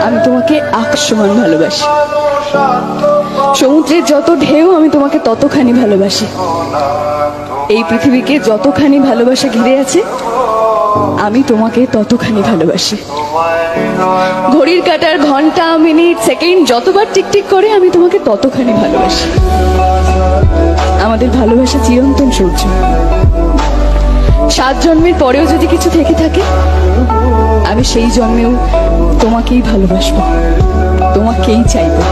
আমি তোমাকে আকাশ সমান ভালোবাসি। সমুদ্রের যত ঢেউ আমি তোমাকে ততখানি ভালোবাসি। এই পৃথিবীকে যতখানি ভালোবাসা ঘিরে আছে আমি তোমাকে ততখানি ভালোবাসি। ঘড়ির কাঁটার ঘন্টা মিনিট সেকেন্ড যতবার টিকটিক করে আমি তোমাকে ততখানি ভালোবাসি। আমাদের ভালোবাসা চিরন্তন সূর্য। 7 জন্মের পরেও যদি কিছু থেকে থাকে আমি সেই জন্মেও তোমাকেই ভালোবাসবো, তোমাকেই চাইবো।